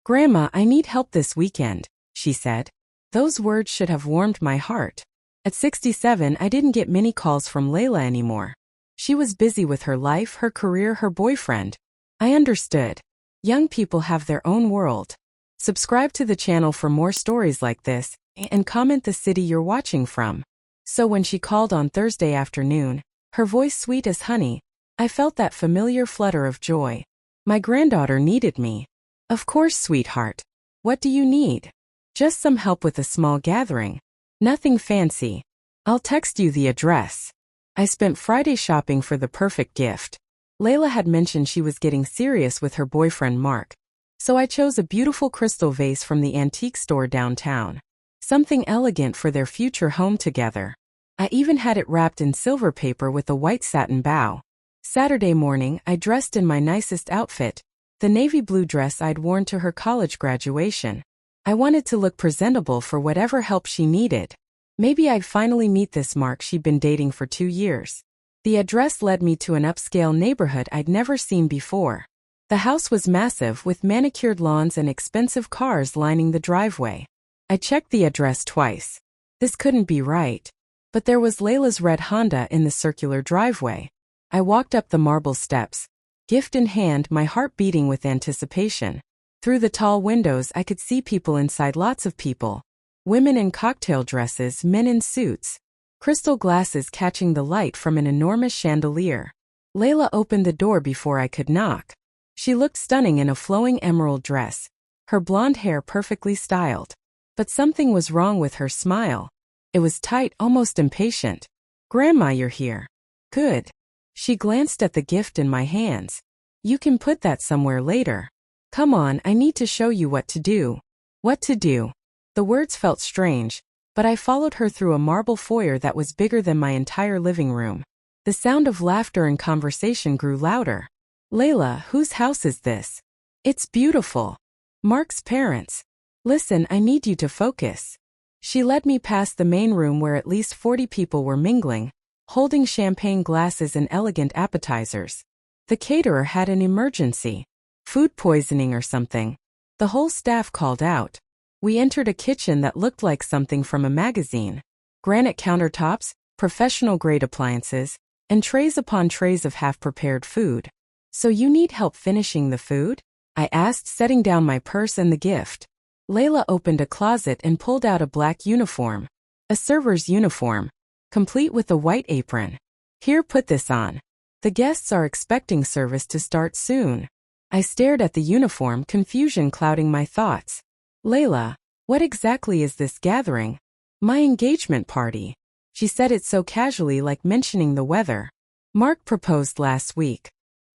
"Grandma, I need help this weekend," she said. Those words should have warmed my heart. At 67, I didn't get many calls from Layla anymore. She was busy with her life, her career, her boyfriend. I understood. Young people have their own world. Subscribe to the channel for more stories like this, and comment the city you're watching from. So when she called on Thursday afternoon, her voice sweet as honey, I felt that familiar flutter of joy. My granddaughter needed me. "Of course, sweetheart. What do you need?" "Just some help with a small gathering. Nothing fancy. I'll text you the address." I spent Friday shopping for the perfect gift. Layla had mentioned she was getting serious with her boyfriend Mark, so I chose a beautiful crystal vase from the antique store downtown. Something elegant for their future home together. I even had it wrapped in silver paper with a white satin bow. Saturday morning, I dressed in my nicest outfit, the navy blue dress I'd worn to her college graduation. I wanted to look presentable for whatever help she needed. Maybe I'd finally meet this Mark she'd been dating for 2 years. The address led me to an upscale neighborhood I'd never seen before. The house was massive with manicured lawns and expensive cars lining the driveway. I checked the address twice. This couldn't be right. But there was Layla's red Honda in the circular driveway. I walked up the marble steps, gift in hand, my heart beating with anticipation. Through the tall windows I could see people inside, lots of people. Women in cocktail dresses, men in suits. Crystal glasses catching the light from an enormous chandelier. Layla opened the door before I could knock. She looked stunning in a flowing emerald dress, her blonde hair perfectly styled. But something was wrong with her smile. It was tight, almost impatient. "Grandma, you're here." "Good." She glanced at the gift in my hands. "You can put that somewhere later. Come on, I need to show you what to do." "What to do?" The words felt strange, but I followed her through a marble foyer that was bigger than my entire living room. The sound of laughter and conversation grew louder. "Layla, whose house is this?" "It's beautiful. Mark's parents." "Listen, I need you to focus." She led me past the main room where at least 40 people were mingling, holding champagne glasses and elegant appetizers. The caterer had an emergency. Food poisoning or something. The whole staff called out. We entered a kitchen that looked like something from a magazine. Granite countertops, professional-grade appliances, and trays upon trays of half-prepared food. "So you need help finishing the food?" I asked, setting down my purse and the gift. Layla opened a closet and pulled out a black uniform. A server's uniform, complete with a white apron. "Here, put this on. The guests are expecting service to start soon." I stared at the uniform, confusion clouding my thoughts. "Layla, what exactly is this gathering?" "My engagement party." She said it so casually, like mentioning the weather. "Mark proposed last week.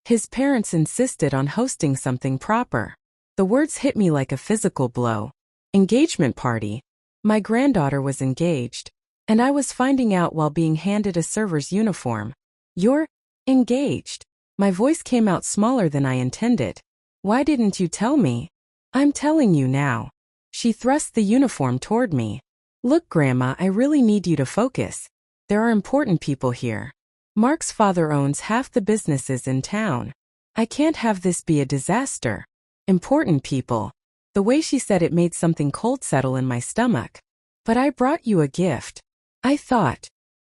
His parents insisted on hosting something proper." The words hit me like a physical blow. Engagement party. My granddaughter was engaged, and I was finding out while being handed a server's uniform. "You're engaged." My voice came out smaller than I intended. "Why didn't you tell me?" "I'm telling you now." She thrust the uniform toward me. "Look, Grandma, I really need you to focus. There are important people here. Mark's father owns half the businesses in town. I can't have this be a disaster." Important people. The way she said it made something cold settle in my stomach. "But I brought you a gift. I thought."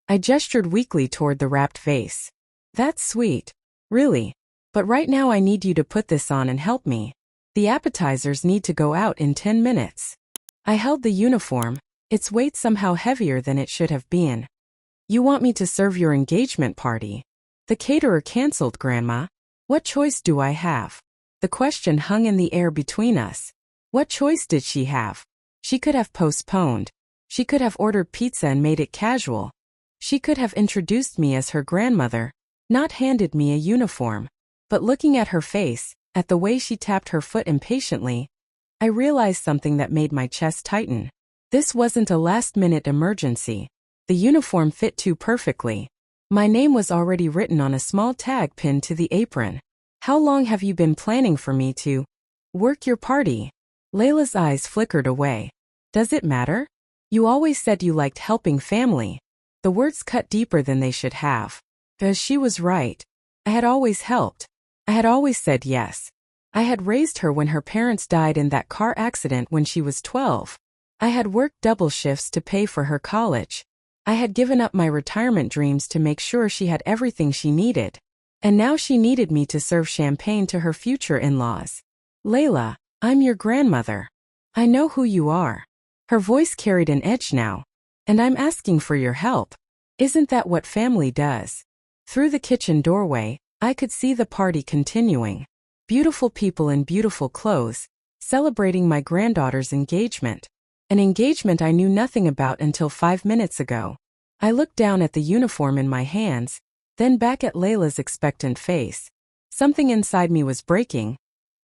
I gestured weakly toward the wrapped vase. "That's sweet. Really. But right now I need you to put this on and help me. The appetizers need to go out in 10 minutes. I held the uniform, its weight somehow heavier than it should have been. "You want me to serve your engagement party?" "The caterer canceled, Grandma. What choice do I have?" The question hung in the air between us. What choice did she have? She could have postponed. She could have ordered pizza and made it casual. She could have introduced me as her grandmother, not handed me a uniform. But looking at her face, at the way she tapped her foot impatiently, I realized something that made my chest tighten. This wasn't a last-minute emergency. The uniform fit too perfectly. My name was already written on a small tag pinned to the apron. "How long have you been planning for me to work your party?" Layla's eyes flickered away. "Does it matter? You always said you liked helping family." The words cut deeper than they should have. Because she was right. I had always helped. I had always said yes. I had raised her when her parents died in that car accident when she was 12. I had worked double shifts to pay for her college. I had given up my retirement dreams to make sure she had everything she needed. And now she needed me to serve champagne to her future in-laws. Layla, I'm your grandmother. I know who you are. Her voice carried an edge now. And I'm asking for your help. Isn't that what family does? Through the kitchen doorway, I could see the party continuing. Beautiful people in beautiful clothes, celebrating my granddaughter's engagement. An engagement I knew nothing about until 5 minutes ago. I looked down at the uniform in my hands, then back at Layla's expectant face. Something inside me was breaking,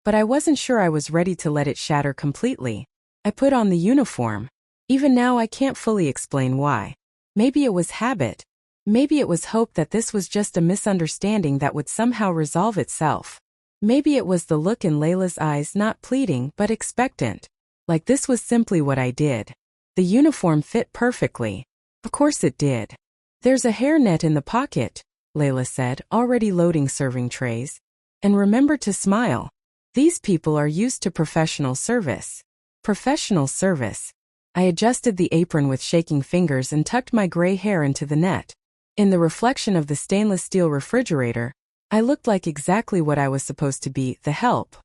but I wasn't sure I was ready to let it shatter completely. I put on the uniform. Even now I can't fully explain why. Maybe it was habit. Maybe it was hope that this was just a misunderstanding that would somehow resolve itself. Maybe it was the look in Layla's eyes, not pleading but expectant. Like this was simply what I did. The uniform fit perfectly. Of course it did. There's a hairnet in the pocket, Layla said, already loading serving trays. And remember to smile. These people are used to professional service. Professional service. I adjusted the apron with shaking fingers and tucked my gray hair into the net. In the reflection of the stainless steel refrigerator, I looked like exactly what I was supposed to be, the help.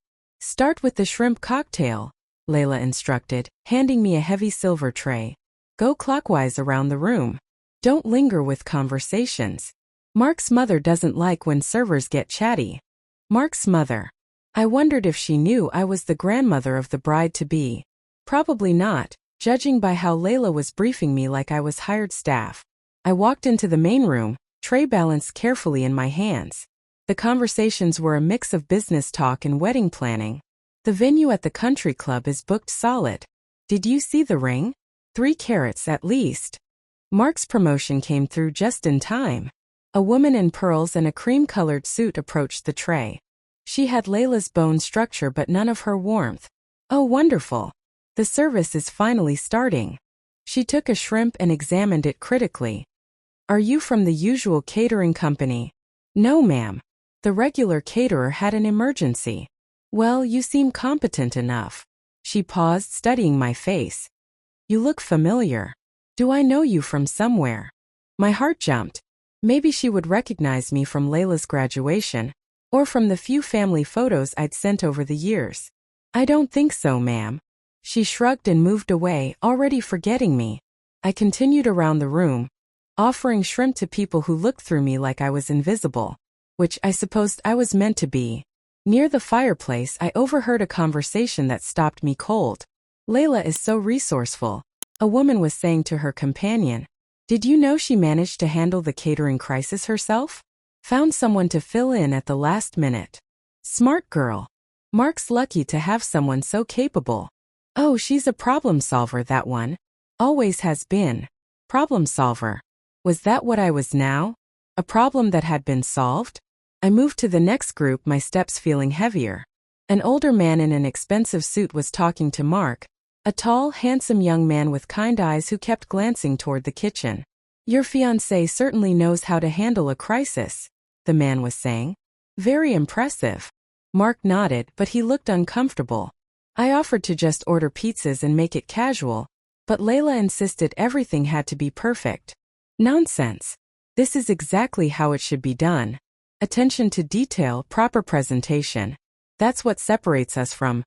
Start with the shrimp cocktail, Layla instructed, handing me a heavy silver tray. Go clockwise around the room. Don't linger with conversations. Mark's mother doesn't like when servers get chatty. Mark's mother. I wondered if she knew I was the grandmother of the bride-to-be. Probably not, judging by how Layla was briefing me like I was hired staff. I walked into the main room, tray balanced carefully in my hands. The conversations were a mix of business talk and wedding planning. The venue at the country club is booked solid. Did you see the ring? 3 carats at least. Mark's promotion came through just in time. A woman in pearls and a cream-colored suit approached the tray. She had Layla's bone structure but none of her warmth. Oh, wonderful. The service is finally starting. She took a shrimp and examined it critically. Are you from the usual catering company? No, ma'am. The regular caterer had an emergency. Well, you seem competent enough. She paused, studying my face. You look familiar. Do I know you from somewhere? My heart jumped. Maybe she would recognize me from Layla's graduation, or from the few family photos I'd sent over the years. I don't think so, ma'am. She shrugged and moved away, already forgetting me. I continued around the room, offering shrimp to people who looked through me like I was invisible. Which I supposed I was meant to be. Near the fireplace, I overheard a conversation that stopped me cold. Layla is so resourceful, a woman was saying to her companion. Did you know she managed to handle the catering crisis herself? Found someone to fill in at the last minute. Smart girl. Mark's lucky to have someone so capable. Oh, she's a problem solver, that one. Always has been. Problem solver. Was that what I was now? A problem that had been solved? I moved to the next group, my steps feeling heavier. An older man in an expensive suit was talking to Mark, a tall, handsome young man with kind eyes who kept glancing toward the kitchen. Your fiancé certainly knows how to handle a crisis, the man was saying. Very impressive. Mark nodded, but he looked uncomfortable. I offered to just order pizzas and make it casual, but Layla insisted everything had to be perfect. Nonsense. This is exactly how it should be done. Attention to detail, proper presentation. That's what separates us from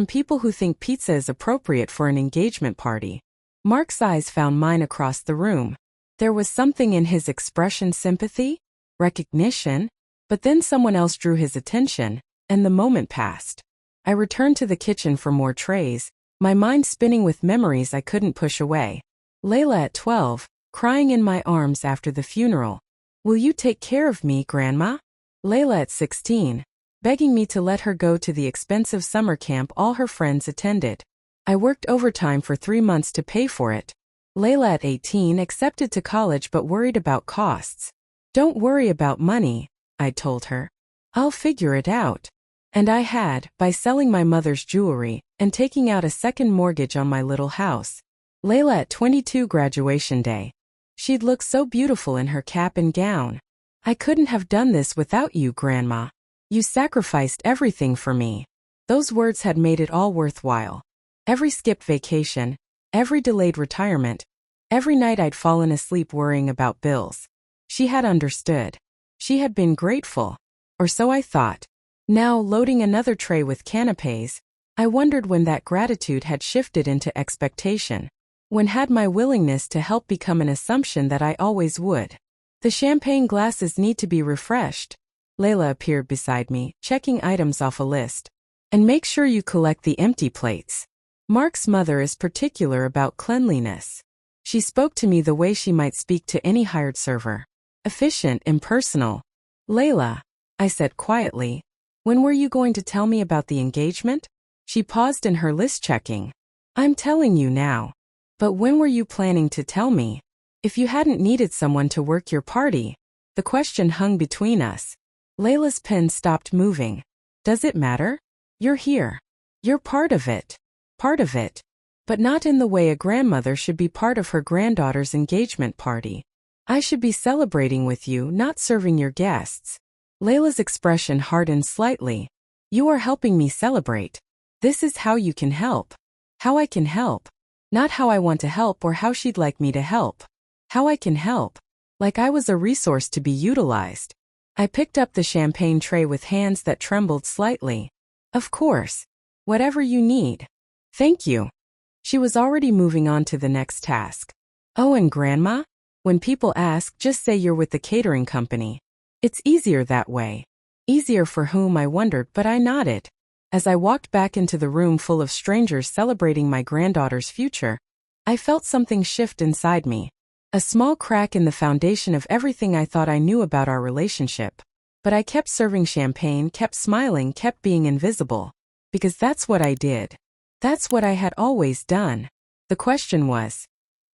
people who think pizza is appropriate for an engagement party. Mark's eyes found mine across the room. There was something in his expression, sympathy, recognition, but then someone else drew his attention, and the moment passed. I returned to the kitchen for more trays, my mind spinning with memories I couldn't push away. Layla at 12, crying in my arms after the funeral. Will you take care of me, Grandma? Layla at 16, begging me to let her go to the expensive summer camp all her friends attended. I worked overtime for 3 months to pay for it. Layla at 18, accepted to college but worried about costs. Don't worry about money, I told her. I'll figure it out. And I had, by selling my mother's jewelry and taking out a second mortgage on my little house. Layla at 22, graduation day. She'd look so beautiful in her cap and gown. I couldn't have done this without you, Grandma. You sacrificed everything for me. Those words had made it all worthwhile. Every skipped vacation, every delayed retirement, every night I'd fallen asleep worrying about bills. She had understood. She had been grateful. Or so I thought. Now, loading another tray with canapés, I wondered when that gratitude had shifted into expectation. When had my willingness to help become an assumption that I always would? The champagne glasses need to be refreshed. Layla appeared beside me, checking items off a list. And make sure you collect the empty plates. Mark's mother is particular about cleanliness. She spoke to me the way she might speak to any hired server. Efficient, impersonal. Layla, I said quietly, when were you going to tell me about the engagement? She paused in her list checking. I'm telling you now. But when were you planning to tell me? If you hadn't needed someone to work your party. The question hung between us. Layla's pen stopped moving. Does it matter? You're here. You're part of it. Part of it. But not in the way a grandmother should be part of her granddaughter's engagement party. I should be celebrating with you, not serving your guests. Layla's expression hardened slightly. You are helping me celebrate. This is how you can help. How I can help. Not how I want to help or how she'd like me to help. How I can help. Like I was a resource to be utilized. I picked up the champagne tray with hands that trembled slightly. Of course. Whatever you need. Thank you. She was already moving on to the next task. Oh, and Grandma? When people ask, just say you're with the catering company. It's easier that way. Easier for whom, I wondered, but I nodded. As I walked back into the room full of strangers celebrating my granddaughter's future, I felt something shift inside me. A small crack in the foundation of everything I thought I knew about our relationship. But I kept serving champagne, kept smiling, kept being invisible. Because that's what I did. That's what I had always done. The question was,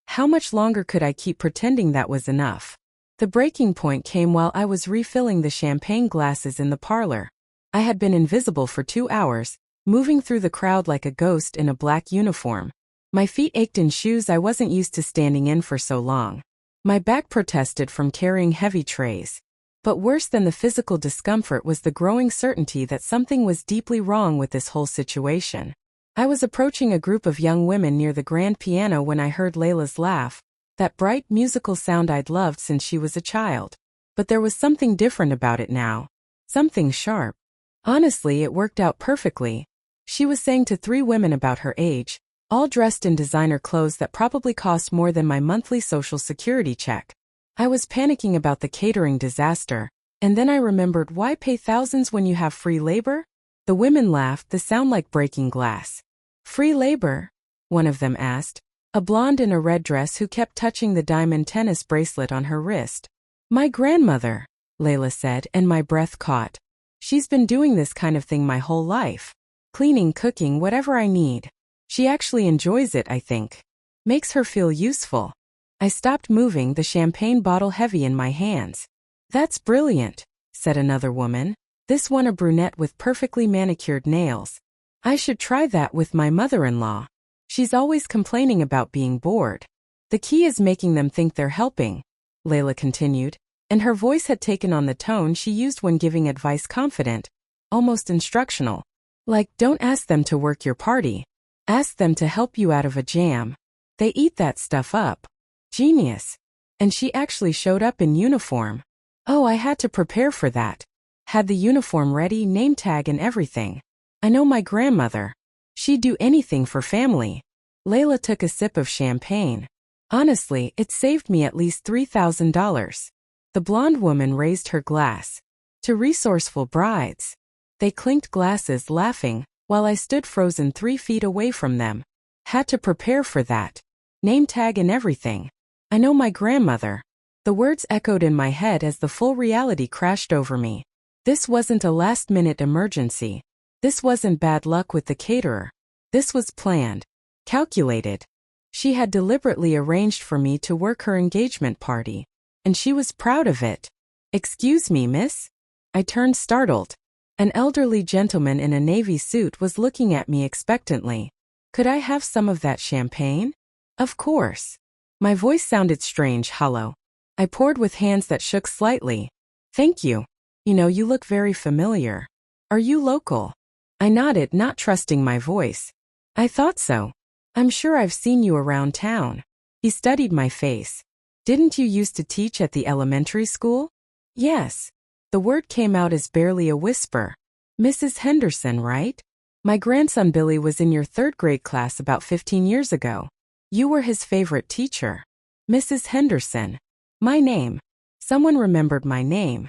how much longer could I keep pretending that was enough? The breaking point came while I was refilling the champagne glasses in the parlor. I had been invisible for 2 hours, moving through the crowd like a ghost in a black uniform. My feet ached in shoes I wasn't used to standing in for so long. My back protested from carrying heavy trays. But worse than the physical discomfort was the growing certainty that something was deeply wrong with this whole situation. I was approaching a group of young women near the grand piano when I heard Layla's laugh, that bright musical sound I'd loved since she was a child. But there was something different about it now. Something sharp. Honestly, it worked out perfectly. She was saying to 3 women about her age, all dressed in designer clothes that probably cost more than my monthly social security check. I was panicking about the catering disaster, and then I remembered, why pay thousands when you have free labor? The women laughed, the sound like breaking glass. Free labor? One of them asked, a blonde in a red dress who kept touching the diamond tennis bracelet on her wrist. My grandmother, Layla said, and my breath caught. She's been doing this kind of thing my whole life. Cleaning, cooking, whatever I need. She actually enjoys it, I think. Makes her feel useful. I stopped moving, the champagne bottle heavy in my hands. That's brilliant, said another woman. This one a brunette with perfectly manicured nails. I should try that with my mother-in-law. She's always complaining about being bored. The key is making them think they're helping, Layla continued, and her voice had taken on the tone she used when giving advice, confident, almost instructional. Like, don't ask them to work your party. Ask them to help you out of a jam. They eat that stuff up. Genius. And she actually showed up in uniform. Oh, I had to prepare for that. Had the uniform ready, name tag and everything. I know my grandmother. She'd do anything for family. Layla took a sip of champagne. Honestly, it saved me at least $3,000. The blonde woman raised her glass. To resourceful brides. They clinked glasses, laughing, while I stood frozen 3 feet away from them. Had to prepare for that. Name tag and everything. I know my grandmother. The words echoed in my head as the full reality crashed over me. This wasn't a last-minute emergency. This wasn't bad luck with the caterer. This was planned. Calculated. She had deliberately arranged for me to work her engagement party. And she was proud of it. Excuse me, miss? I turned startled. An elderly gentleman in a navy suit was looking at me expectantly. Could I have some of that champagne? Of course. My voice sounded strange, hollow. I poured with hands that shook slightly. Thank you. You know, you look very familiar. Are you local? I nodded, not trusting my voice. I thought so. I'm sure I've seen you around town. He studied my face. Didn't you used to teach at the elementary school? Yes. The word came out as barely a whisper. Mrs. Henderson, right? My grandson Billy was in your third grade class about 15 years ago. You were his favorite teacher. Mrs. Henderson. My name. Someone remembered my name.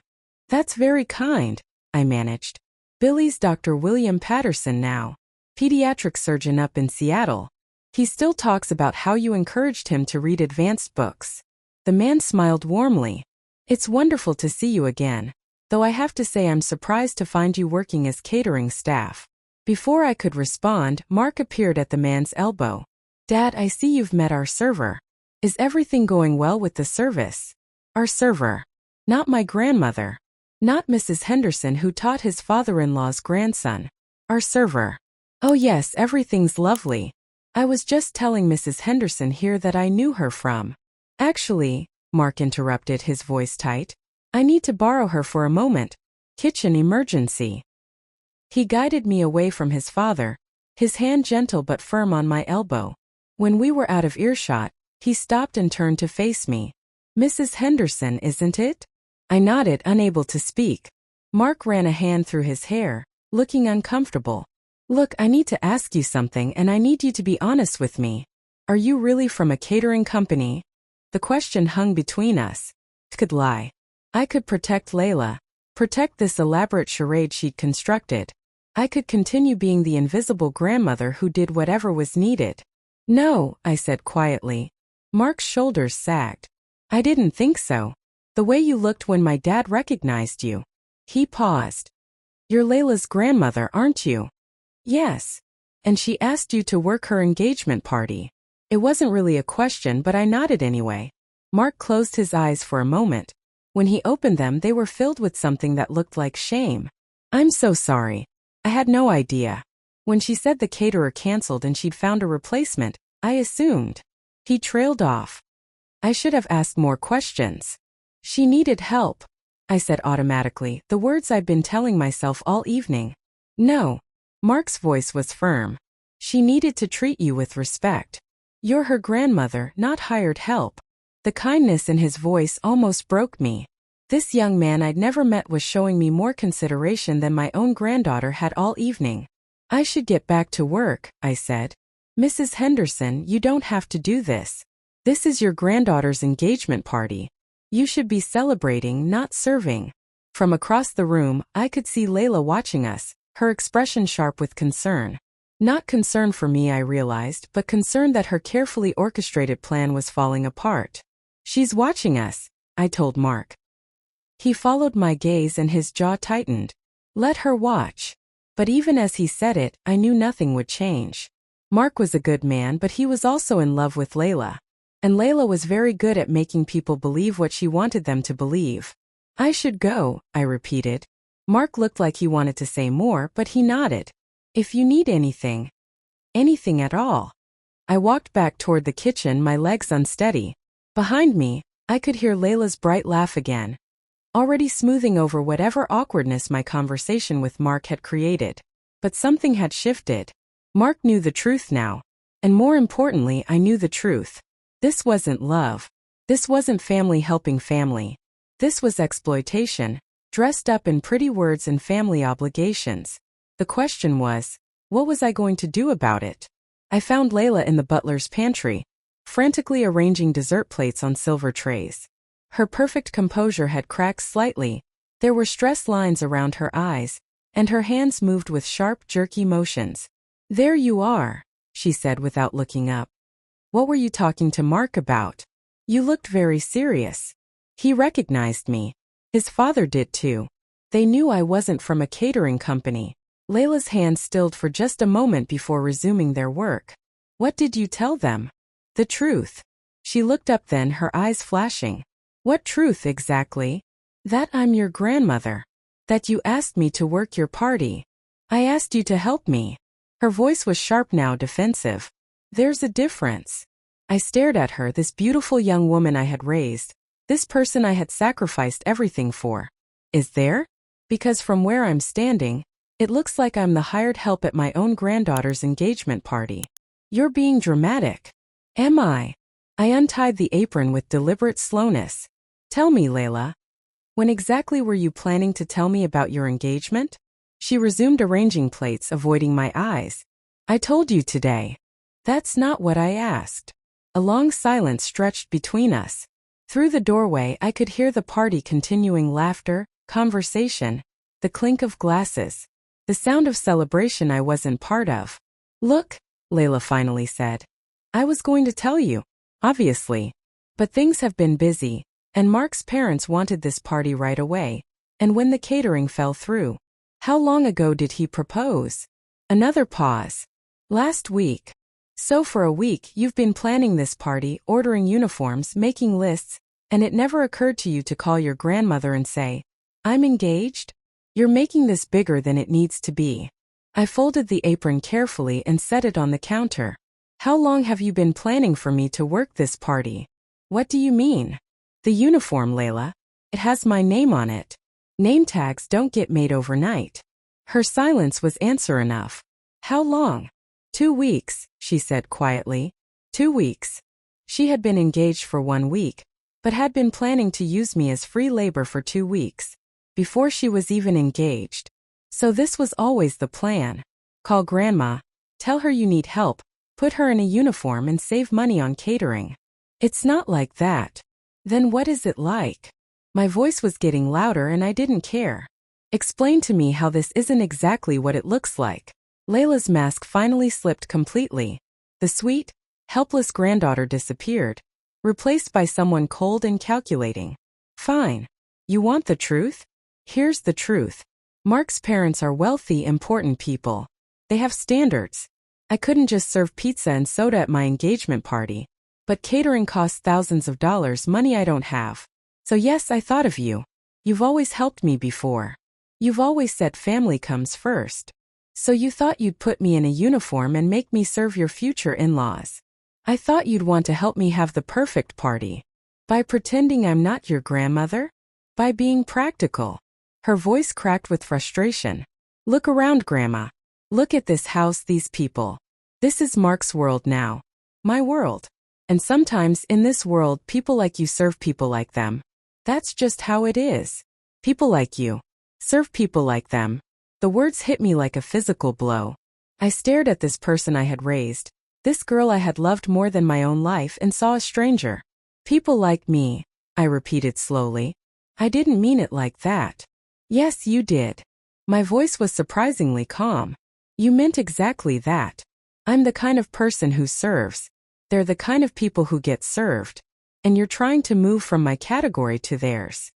That's very kind, I managed. Billy's Dr. William Patterson now. Pediatric surgeon up in Seattle. He still talks about how you encouraged him to read advanced books. The man smiled warmly. It's wonderful to see you again, though I have to say I'm surprised to find you working as catering staff. Before I could respond, Mark appeared at the man's elbow. Dad, I see you've met our server. Is everything going well with the service? Our server. Not my grandmother. Not Mrs. Henderson who taught his father-in-law's grandson. Our server. Oh yes, everything's lovely. I was just telling Mrs. Henderson here that I knew her from. Actually, Mark interrupted, his voice tight. I need to borrow her for a moment. Kitchen emergency. He guided me away from his father, his hand gentle but firm on my elbow. When we were out of earshot, he stopped and turned to face me. Mrs. Henderson, isn't it? I nodded, unable to speak. Mark ran a hand through his hair, looking uncomfortable. Look, I need to ask you something and I need you to be honest with me. Are you really from a catering company? The question hung between us. Could lie. I could protect Layla, protect this elaborate charade she'd constructed. I could continue being the invisible grandmother who did whatever was needed. No, I said quietly. Mark's shoulders sagged. I didn't think so. The way you looked when my dad recognized you. He paused. You're Layla's grandmother, aren't you? Yes. And she asked you to work her engagement party. It wasn't really a question, but I nodded anyway. Mark closed his eyes for a moment. When he opened them, they were filled with something that looked like shame. I'm so sorry. I had no idea. When she said the caterer canceled and she'd found a replacement, I assumed. He trailed off. I should have asked more questions. She needed help, I said automatically, the words I'd been telling myself all evening. No. Mark's voice was firm. She needed to treat you with respect. You're her grandmother, not hired help. The kindness in his voice almost broke me. This young man I'd never met was showing me more consideration than my own granddaughter had all evening. I should get back to work, I said. Mrs. Henderson, you don't have to do this. This is your granddaughter's engagement party. You should be celebrating, not serving. From across the room, I could see Layla watching us, her expression sharp with concern. Not concern for me, I realized, but concern that her carefully orchestrated plan was falling apart. She's watching us, I told Mark. He followed my gaze and his jaw tightened. Let her watch. But even as he said it, I knew nothing would change. Mark was a good man, but he was also in love with Layla. And Layla was very good at making people believe what she wanted them to believe. I should go, I repeated. Mark looked like he wanted to say more, but he nodded. If you need anything. Anything at all. I walked back toward the kitchen, my legs unsteady. Behind me, I could hear Layla's bright laugh again, already smoothing over whatever awkwardness my conversation with Mark had created. But something had shifted. Mark knew the truth now. And more importantly, I knew the truth. This wasn't love. This wasn't family helping family. This was exploitation, dressed up in pretty words and family obligations. The question was, what was I going to do about it? I found Layla in the butler's pantry, frantically arranging dessert plates on silver trays. Her perfect composure had cracked slightly, there were stress lines around her eyes, and her hands moved with sharp, jerky motions. There you are, she said without looking up. What were you talking to Mark about? You looked very serious. He recognized me. His father did too. They knew I wasn't from a catering company. Layla's hands stilled for just a moment before resuming their work. What did you tell them? The truth. She looked up then, her eyes flashing. What truth exactly? That I'm your grandmother. That you asked me to work your party. I asked you to help me. Her voice was sharp now, defensive. There's a difference. I stared at her, this beautiful young woman I had raised, this person I had sacrificed everything for. Is there? Because from where I'm standing, It looks like I'm the hired help at my own granddaughter's engagement party. You're being dramatic. Am I? I untied the apron with deliberate slowness. Tell me, Layla. When exactly were you planning to tell me about your engagement? She resumed arranging plates, avoiding my eyes. I told you today. That's not what I asked. A long silence stretched between us. Through the doorway, I could hear the party continuing laughter, conversation, the clink of glasses, the sound of celebration I wasn't part of. Look, Layla finally said. I was going to tell you, obviously. But things have been busy, and Mark's parents wanted this party right away, and when the catering fell through. How long ago did he propose? Another pause. Last week. So for a week you've been planning this party, ordering uniforms, making lists, and it never occurred to you to call your grandmother and say, I'm engaged? You're making this bigger than it needs to be. I folded the apron carefully and set it on the counter. How long have you been planning for me to work this party? What do you mean? The uniform, Layla. It has my name on it. Name tags don't get made overnight. Her silence was answer enough. How long? 2 weeks, she said quietly. 2 weeks. She had been engaged for 1 week, but had been planning to use me as free labor for 2 weeks, before she was even engaged. So this was always the plan. Call Grandma, tell her you need help, put her in a uniform and save money on catering. It's not like that. Then what is it like? My voice was getting louder and I didn't care. Explain to me how this isn't exactly what it looks like. Layla's mask finally slipped completely. The sweet, helpless granddaughter disappeared, replaced by someone cold and calculating. Fine. You want the truth? Here's the truth. Mark's parents are wealthy, important people. They have standards. I couldn't just serve pizza and soda at my engagement party. But catering costs thousands of dollars, money I don't have. So yes, I thought of you. You've always helped me before. You've always said family comes first. So you thought you'd put me in a uniform and make me serve your future in-laws. I thought you'd want to help me have the perfect party. By pretending I'm not your grandmother? By being practical. Her voice cracked with frustration. Look around, Grandma. Look at this house, these people. This is Mark's world now. My world. And sometimes in this world, people like you serve people like them. That's just how it is. People like you serve people like them. The words hit me like a physical blow. I stared at this person I had raised, this girl I had loved more than my own life, and saw a stranger. People like me, I repeated slowly. I didn't mean it like that. Yes, you did. My voice was surprisingly calm. You meant exactly that. I'm the kind of person who serves. They're the kind of people who get served. And you're trying to move from my category to theirs.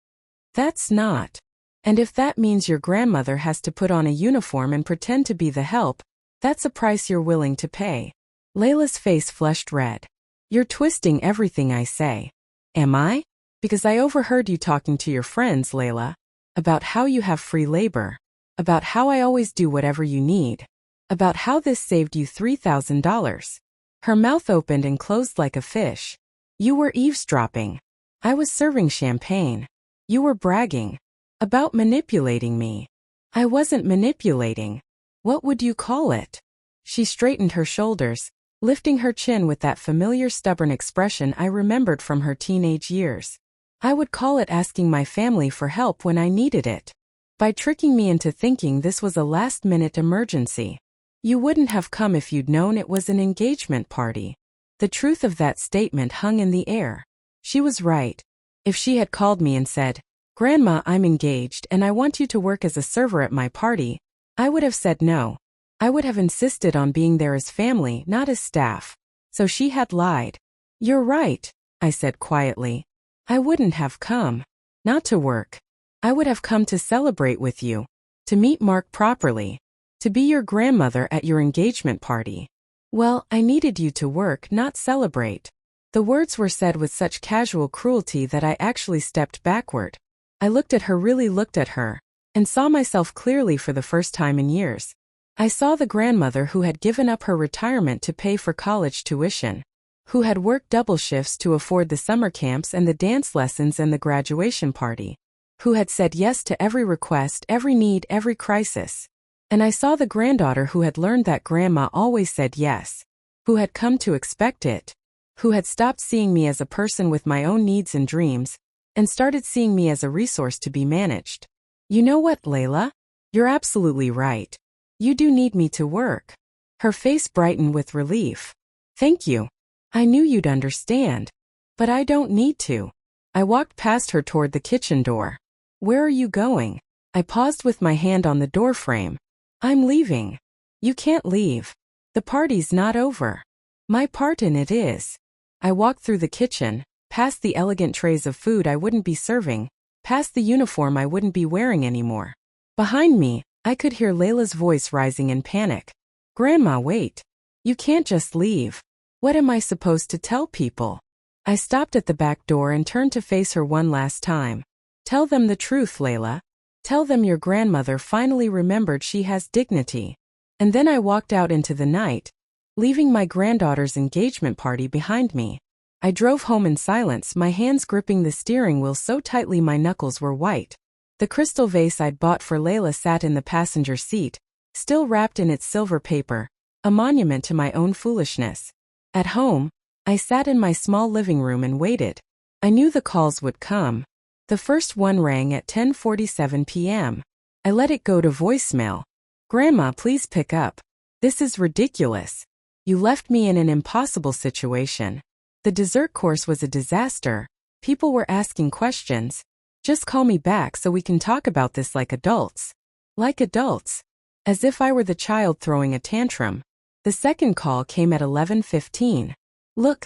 That's not. And if that means your grandmother has to put on a uniform and pretend to be the help, that's a price you're willing to pay. Layla's face flushed red. You're twisting everything I say. Am I? Because I overheard you talking to your friends, Layla, about how you have free labor, about how I always do whatever you need, about how this saved you $3,000. Her mouth opened and closed like a fish. You were eavesdropping. I was serving champagne. You were bragging. About manipulating me. I wasn't manipulating. What would you call it? She straightened her shoulders, lifting her chin with that familiar stubborn expression I remembered from her teenage years. I would call it asking my family for help when I needed it. By tricking me into thinking this was a last-minute emergency. You wouldn't have come if you'd known it was an engagement party. The truth of that statement hung in the air. She was right. If she had called me and said, Grandma, I'm engaged and I want you to work as a server at my party, I would have said no. I would have insisted on being there as family, not as staff. So she had lied. You're right, I said quietly. I wouldn't have come. Not to work. I would have come to celebrate with you. To meet Mark properly. To be your grandmother at your engagement party. Well, I needed you to work, not celebrate. The words were said with such casual cruelty that I actually stepped backward. I really looked at her, and saw myself clearly for the first time in years. I saw the grandmother who had given up her retirement to pay for college tuition, who had worked double shifts to afford the summer camps and the dance lessons and the graduation party, who had said yes to every request, every need, every crisis. And I saw the granddaughter who had learned that grandma always said yes, who had come to expect it, who had stopped seeing me as a person with my own needs and dreams, and started seeing me as a resource to be managed. You know what, Layla? You're absolutely right. You do need me to work. Her face brightened with relief. Thank you. I knew you'd understand. But I don't need to. I walked past her toward the kitchen door. Where are you going? I paused with my hand on the doorframe. I'm leaving. You can't leave. The party's not over. My part in it is. I walked through the kitchen, past the elegant trays of food I wouldn't be serving, past the uniform I wouldn't be wearing anymore. Behind me, I could hear Layla's voice rising in panic. Grandma, wait. You can't just leave. What am I supposed to tell people? I stopped at the back door and turned to face her one last time. Tell them the truth, Layla. Tell them your grandmother finally remembered she has dignity. And then I walked out into the night, leaving my granddaughter's engagement party behind me. I drove home in silence, my hands gripping the steering wheel so tightly my knuckles were white. The crystal vase I'd bought for Layla sat in the passenger seat, still wrapped in its silver paper, a monument to my own foolishness. At home, I sat in my small living room and waited. I knew the calls would come. The first one rang at 10:47 p.m. I let it go to voicemail. Grandma, please pick up. This is ridiculous. You left me in an impossible situation. The dessert course was a disaster. People were asking questions. Just call me back so we can talk about this like adults. Like adults. As if I were the child throwing a tantrum. The second call came at 11:15. Look,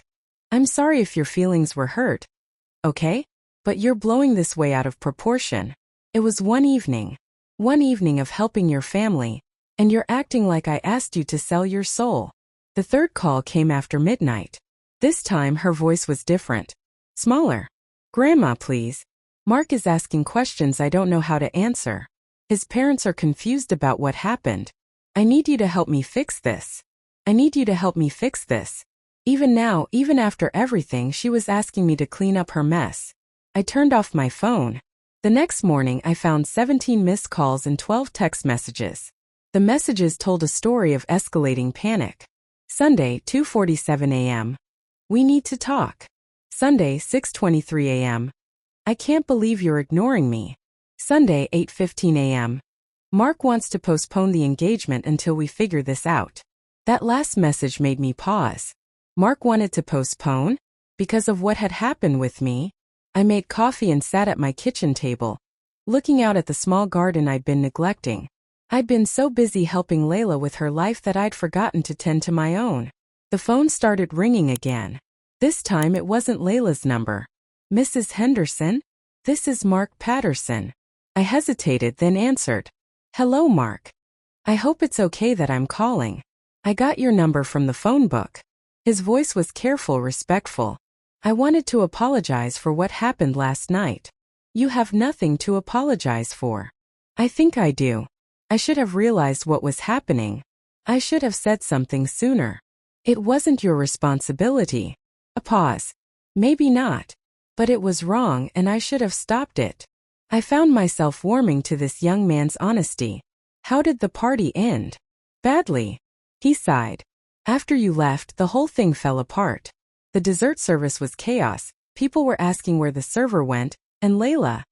I'm sorry if your feelings were hurt. Okay? But you're blowing this way out of proportion. It was one evening of helping your family, and you're acting like I asked you to sell your soul. The third call came after midnight. This time her voice was different. Smaller. Grandma, please. Mark is asking questions I don't know how to answer. His parents are confused about what happened. I need you to help me fix this. I need you to help me fix this. Even now, even after everything, she was asking me to clean up her mess. I turned off my phone. The next morning I found 17 missed calls and 12 text messages. The messages told a story of escalating panic. Sunday, 2:47 a.m. We need to talk. Sunday, 6:23 a.m. I can't believe you're ignoring me. Sunday, 8:15 a.m. Mark wants to postpone the engagement until we figure this out. That last message made me pause. Mark wanted to postpone? Because of what had happened with me? I made coffee and sat at my kitchen table, looking out at the small garden I'd been neglecting. I'd been so busy helping Layla with her life that I'd forgotten to tend to my own. The phone started ringing again. This time it wasn't Layla's number. Mrs. Henderson? This is Mark Patterson. I hesitated, then answered. Hello, Mark. I hope it's okay that I'm calling. I got your number from the phone book. His voice was careful, respectful. I wanted to apologize for what happened last night. You have nothing to apologize for. I think I do. I should have realized what was happening. I should have said something sooner. It wasn't your responsibility. A pause. Maybe not. But it was wrong and I should have stopped it. I found myself warming to this young man's honesty. How did the party end? Badly. He sighed. After you left, the whole thing fell apart. The dessert service was chaos. People were asking where the server went, and Layla.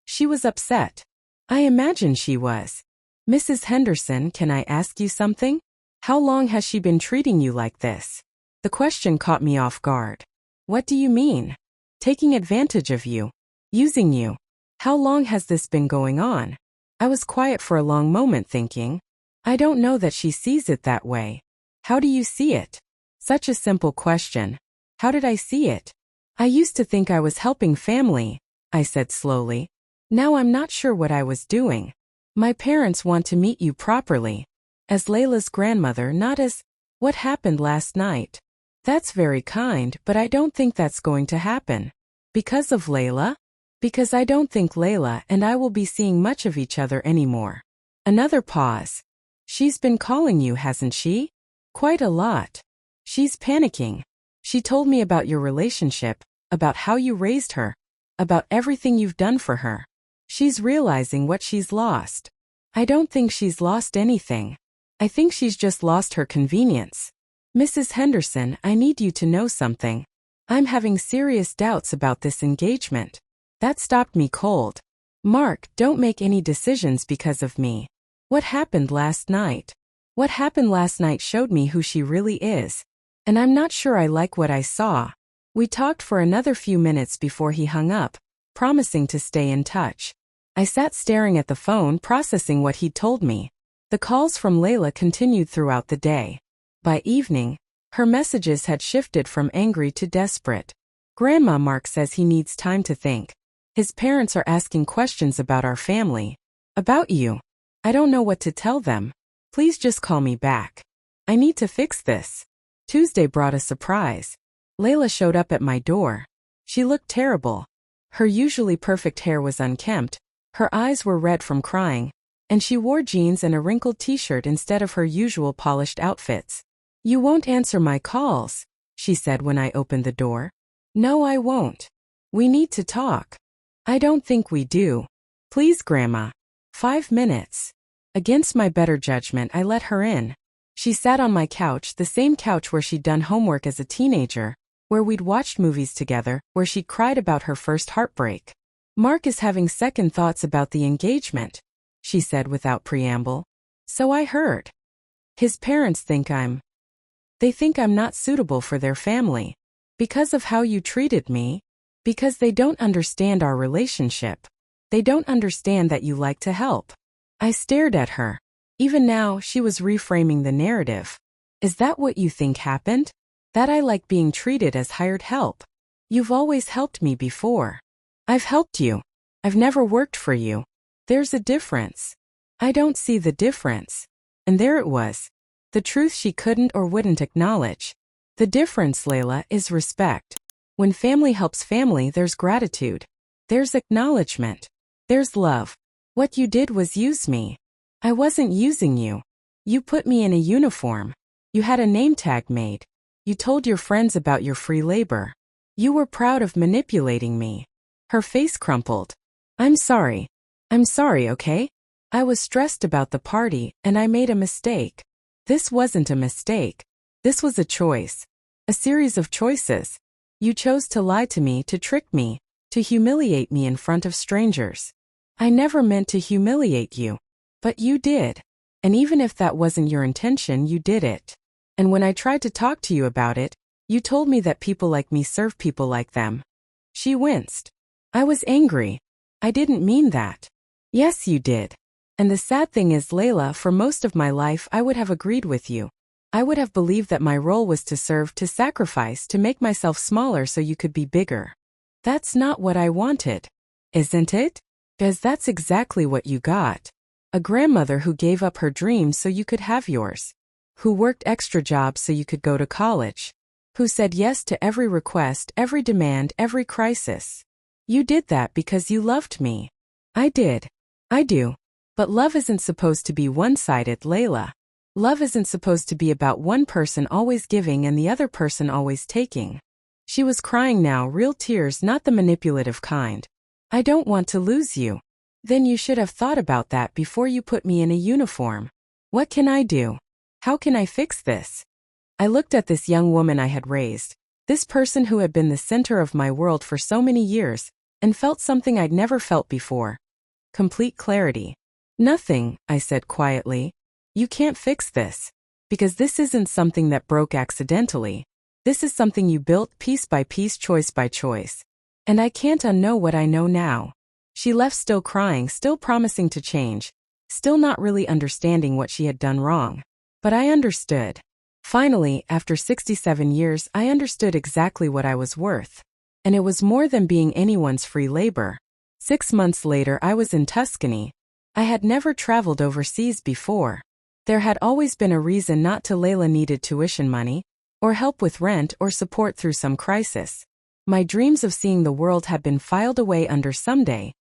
She was upset. I imagine she was. Mrs. Henderson, can I ask you something? How long has she been treating you like this? The question caught me off guard. What do you mean? Taking advantage of you. Using you. How long has this been going on? I was quiet for a long moment thinking. I don't know that she sees it that way. How do you see it? Such a simple question. How did I see it? I used to think I was helping family, I said slowly. Now I'm not sure what I was doing. My parents want to meet you properly. As Layla's grandmother, not as, what happened last night. That's very kind, but I don't think that's going to happen. Because of Layla? Because I don't think Layla and I will be seeing much of each other anymore. Another pause. She's been calling you, hasn't she? Quite a lot. She's panicking. She told me about your relationship, about how you raised her, about everything you've done for her. She's realizing what she's lost. I don't think she's lost anything. I think she's just lost her convenience. Mrs. Henderson, I need you to know something. I'm having serious doubts about this engagement. That stopped me cold. Mark, don't make any decisions because of me. What happened last night? What happened last night showed me who she really is. And I'm not sure I like what I saw. We talked for another few minutes before he hung up, promising to stay in touch. I sat staring at the phone, processing what he'd told me. The calls from Layla continued throughout the day. By evening, her messages had shifted from angry to desperate. Grandma, Mark says he needs time to think. His parents are asking questions about our family. About you. I don't know what to tell them. Please just call me back. I need to fix this. Tuesday brought a surprise. Layla showed up at my door. She looked terrible. Her usually perfect hair was unkempt, her eyes were red from crying, and she wore jeans and a wrinkled t-shirt instead of her usual polished outfits. You won't answer my calls, she said when I opened the door. No, I won't. We need to talk. I don't think we do. Please, Grandma. 5 minutes. Against my better judgment, I let her in. She sat on my couch, the same couch where she'd done homework as a teenager, where we'd watched movies together, where she'd cried about her first heartbreak. Mark is having second thoughts about the engagement, she said without preamble. So I heard. His parents think They think I'm not suitable for their family. Because of how you treated me. Because they don't understand our relationship. They don't understand that you like to help. I stared at her. Even now, she was reframing the narrative. Is that what you think happened? That I like being treated as hired help? You've always helped me before. I've helped you. I've never worked for you. There's a difference. I don't see the difference. And there it was. The truth she couldn't or wouldn't acknowledge. The difference, Layla, is respect. When family helps family, there's gratitude. There's acknowledgement. There's love. What you did was use me. I wasn't using you. You put me in a uniform. You had a name tag made. You told your friends about your free labor. You were proud of manipulating me. Her face crumpled. I'm sorry. I'm sorry, okay? I was stressed about the party, and I made a mistake. This wasn't a mistake. This was a choice. A series of choices. You chose to lie to me, to trick me, to humiliate me in front of strangers. I never meant to humiliate you. But you did. And even if that wasn't your intention, you did it. And when I tried to talk to you about it, you told me that people like me serve people like them. She winced. I was angry. I didn't mean that. Yes, you did. And the sad thing is, Layla, for most of my life I would have agreed with you. I would have believed that my role was to serve, to sacrifice, to make myself smaller so you could be bigger. That's not what I wanted. Isn't it? Because that's exactly what you got. A grandmother who gave up her dreams so you could have yours. Who worked extra jobs so you could go to college. Who said yes to every request, every demand, every crisis. You did that because you loved me. I did. I do. But love isn't supposed to be one-sided, Layla. Love isn't supposed to be about one person always giving and the other person always taking. She was crying now, real tears, not the manipulative kind. I don't want to lose you. Then you should have thought about that before you put me in a uniform. What can I do? How can I fix this? I looked at this young woman I had raised, this person who had been the center of my world for so many years, and felt something I'd never felt before. Complete clarity. Nothing, I said quietly. You can't fix this. Because this isn't something that broke accidentally. This is something you built piece by piece, choice by choice. And I can't unknow what I know now. She left still crying, still promising to change, still not really understanding what she had done wrong. But I understood. Finally, after 67 years, I understood exactly what I was worth. And it was more than being anyone's free labor. 6 months later, I was in Tuscany. I had never traveled overseas before. There had always been a reason not to. Layla needed tuition money, or help with rent, or support through some crisis. My dreams of seeing the world had been filed away under someday.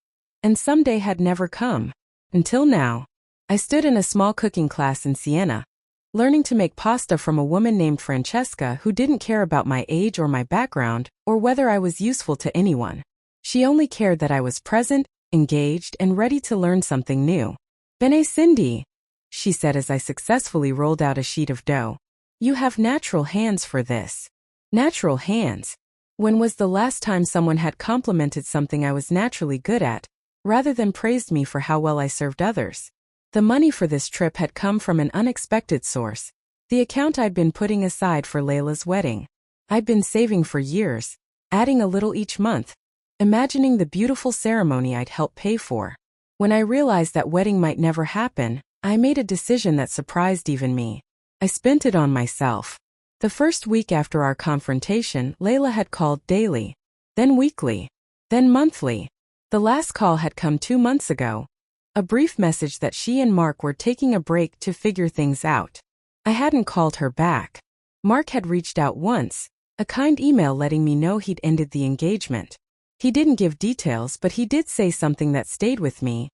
And someday had never come. Until now. I stood in a small cooking class in Siena, learning to make pasta from a woman named Francesca who didn't care about my age or my background, or whether I was useful to anyone. She only cared that I was present, engaged, and ready to learn something new. Bene Cindy, she said as I successfully rolled out a sheet of dough. You have natural hands for this. Natural hands. When was the last time someone had complimented something I was naturally good at, rather than praised me for how well I served others? The money for this trip had come from an unexpected source, the account I'd been putting aside for Layla's wedding. I'd been saving for years, adding a little each month, imagining the beautiful ceremony I'd help pay for. When I realized that wedding might never happen, I made a decision that surprised even me. I spent it on myself. The first week after our confrontation, Layla had called daily, then weekly, then monthly. The last call had come 2 months ago. A brief message that she and Mark were taking a break to figure things out. I hadn't called her back. Mark had reached out once, a kind email letting me know he'd ended the engagement. He didn't give details, but he did say something that stayed with me.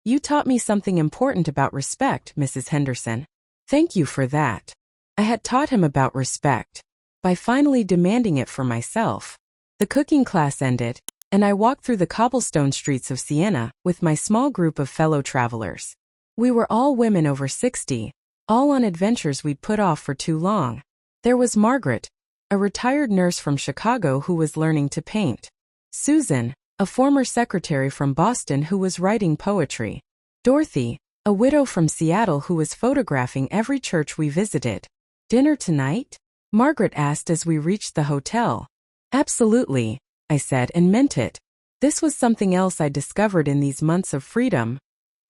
You taught me something important about respect, Mrs. Henderson. Thank you for that. I had taught him about respect by finally demanding it for myself. The cooking class ended, and I walked through the cobblestone streets of Siena with my small group of fellow travelers. We were all women over 60, all on adventures we'd put off for too long. There was Margaret, a retired nurse from Chicago who was learning to paint. Susan, a former secretary from Boston who was writing poetry. Dorothy, a widow from Seattle who was photographing every church we visited. Dinner tonight? Margaret asked as we reached the hotel. Absolutely, I said and meant it. This was something else I discovered in these months of freedom.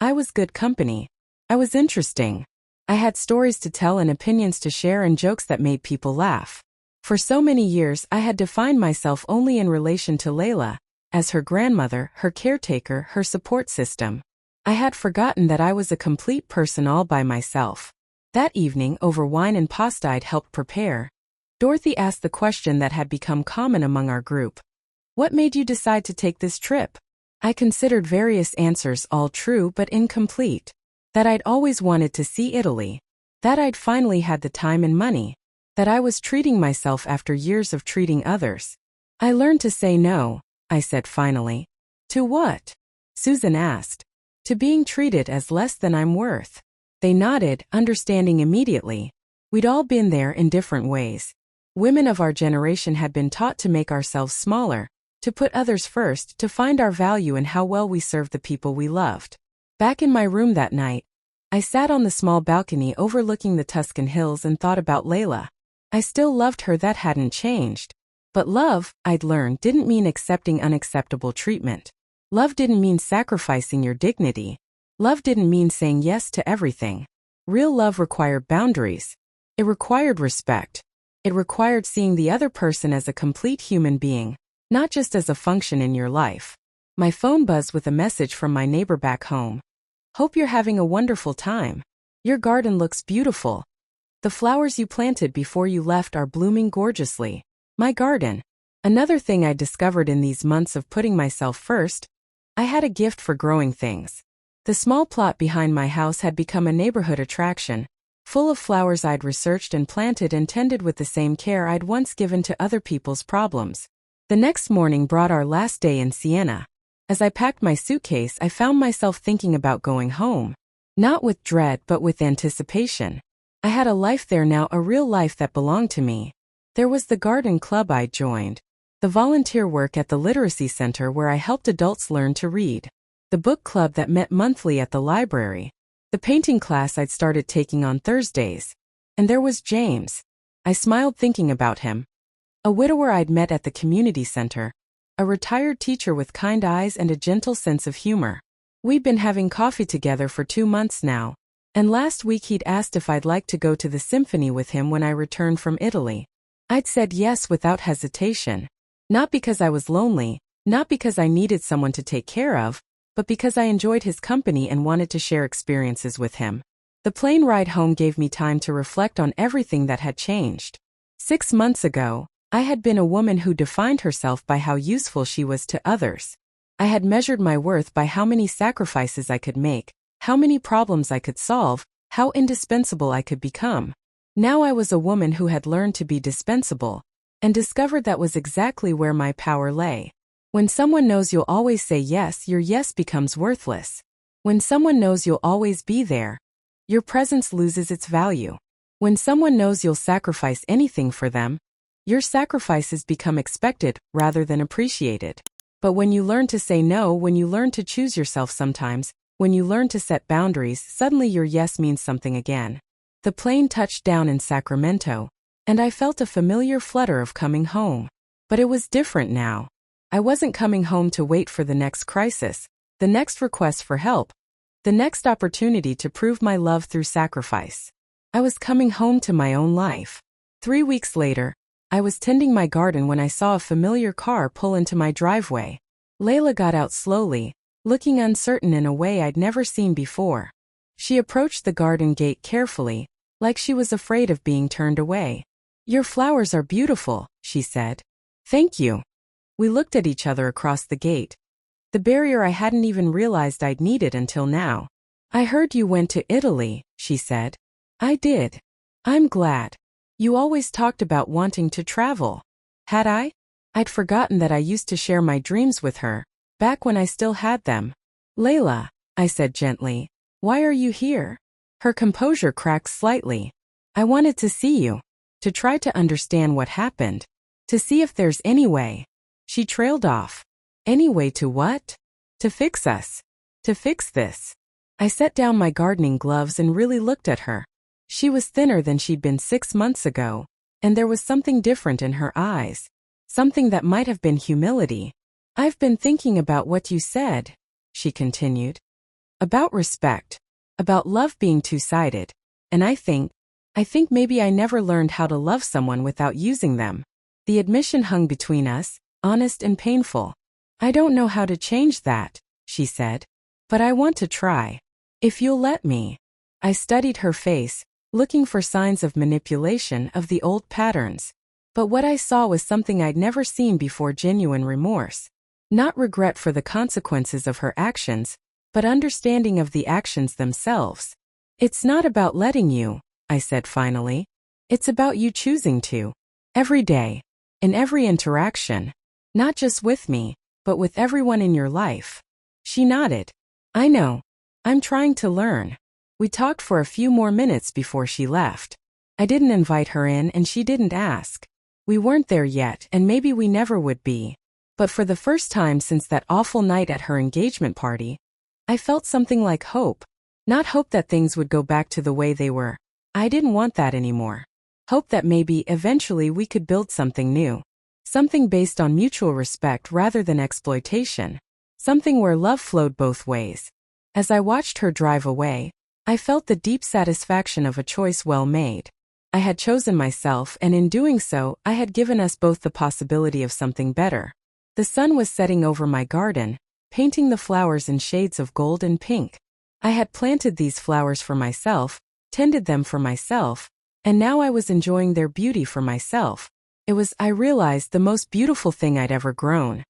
I was good company. I was interesting. I had stories to tell and opinions to share and jokes that made people laugh. For so many years I had defined myself only in relation to Layla, as her grandmother, her caretaker, her support system. I had forgotten that I was a complete person all by myself. That evening, over wine and pasta I'd helped prepare, Dorothy asked the question that had become common among our group. What made you decide to take this trip? I considered various answers, all true but incomplete. That I'd always wanted to see Italy. That I'd finally had the time and money. That I was treating myself after years of treating others. I learned to say no, I said finally. To what? Susan asked. To being treated as less than I'm worth. They nodded, understanding immediately. We'd all been there in different ways. Women of our generation had been taught to make ourselves smaller, to put others first, to find our value in how well we served the people we loved. Back in my room that night, I sat on the small balcony overlooking the Tuscan hills and thought about Layla. I still loved her, that hadn't changed. But love, I'd learned, didn't mean accepting unacceptable treatment. Love didn't mean sacrificing your dignity. Love didn't mean saying yes to everything. Real love required boundaries. It required respect. It required seeing the other person as a complete human being, not just as a function in your life. My phone buzzed with a message from my neighbor back home. Hope you're having a wonderful time. Your garden looks beautiful. The flowers you planted before you left are blooming gorgeously. My garden. Another thing I discovered in these months of putting myself first, I had a gift for growing things. The small plot behind my house had become a neighborhood attraction, full of flowers I'd researched and planted and tended with the same care I'd once given to other people's problems. The next morning brought our last day in Siena. As I packed my suitcase, I found myself thinking about going home. Not with dread, but with anticipation. I had a life there now, a real life that belonged to me. There was the garden club I'd joined, the volunteer work at the literacy center where I helped adults learn to read, the book club that met monthly at the library, the painting class I'd started taking on Thursdays. And there was James. I smiled thinking about him. A widower I'd met at the community center, a retired teacher with kind eyes and a gentle sense of humor. We'd been having coffee together for 2 months now, and last week he'd asked if I'd like to go to the symphony with him when I returned from Italy. I'd said yes without hesitation. Not because I was lonely, not because I needed someone to take care of, but because I enjoyed his company and wanted to share experiences with him. The plane ride home gave me time to reflect on everything that had changed. 6 months ago, I had been a woman who defined herself by how useful she was to others. I had measured my worth by how many sacrifices I could make, how many problems I could solve, how indispensable I could become. Now I was a woman who had learned to be dispensable, and discovered that was exactly where my power lay. When someone knows you'll always say yes, your yes becomes worthless. When someone knows you'll always be there, your presence loses its value. When someone knows you'll sacrifice anything for them, your sacrifices become expected rather than appreciated. But when you learn to say no, when you learn to choose yourself sometimes, when you learn to set boundaries, suddenly your yes means something again. The plane touched down in Sacramento, and I felt a familiar flutter of coming home. But it was different now. I wasn't coming home to wait for the next crisis, the next request for help, the next opportunity to prove my love through sacrifice. I was coming home to my own life. 3 weeks later, I was tending my garden when I saw a familiar car pull into my driveway. Layla got out slowly, looking uncertain in a way I'd never seen before. She approached the garden gate carefully, like she was afraid of being turned away. "Your flowers are beautiful," she said. "Thank you." We looked at each other across the gate. The barrier I hadn't even realized I'd needed until now. "I heard you went to Italy," she said. "I did. I'm glad. You always talked about wanting to travel." Had I? I'd forgotten that I used to share my dreams with her, back when I still had them. "Layla," I said gently, "why are you here?" Her composure cracked slightly. "I wanted to see you, to try to understand what happened, to see if there's any way." She trailed off. "Any way to what?" "To fix us. To fix this." I set down my gardening gloves and really looked at her. She was thinner than she'd been 6 months ago, and there was something different in her eyes. Something that might have been humility. "I've been thinking about what you said," she continued. "About respect. About love being two-sided. And I think maybe I never learned how to love someone without using them." The admission hung between us, honest and painful. "I don't know how to change that," she said. "But I want to try. If you'll let me." I studied her face, looking for signs of manipulation of the old patterns. But what I saw was something I'd never seen before: genuine remorse. Not regret for the consequences of her actions, but understanding of the actions themselves. "It's not about letting you," I said finally. "It's about you choosing to. Every day. In every interaction. Not just with me, but with everyone in your life." She nodded. "I know. I'm trying to learn." We talked for a few more minutes before she left. I didn't invite her in and she didn't ask. We weren't there yet, and maybe we never would be. But for the first time since that awful night at her engagement party, I felt something like hope. Not hope that things would go back to the way they were. I didn't want that anymore. Hope that maybe eventually we could build something new. Something based on mutual respect rather than exploitation. Something where love flowed both ways. As I watched her drive away, I felt the deep satisfaction of a choice well made. I had chosen myself, and in doing so, I had given us both the possibility of something better. The sun was setting over my garden, painting the flowers in shades of gold and pink. I had planted these flowers for myself, tended them for myself, and now I was enjoying their beauty for myself. It was, I realized, the most beautiful thing I'd ever grown.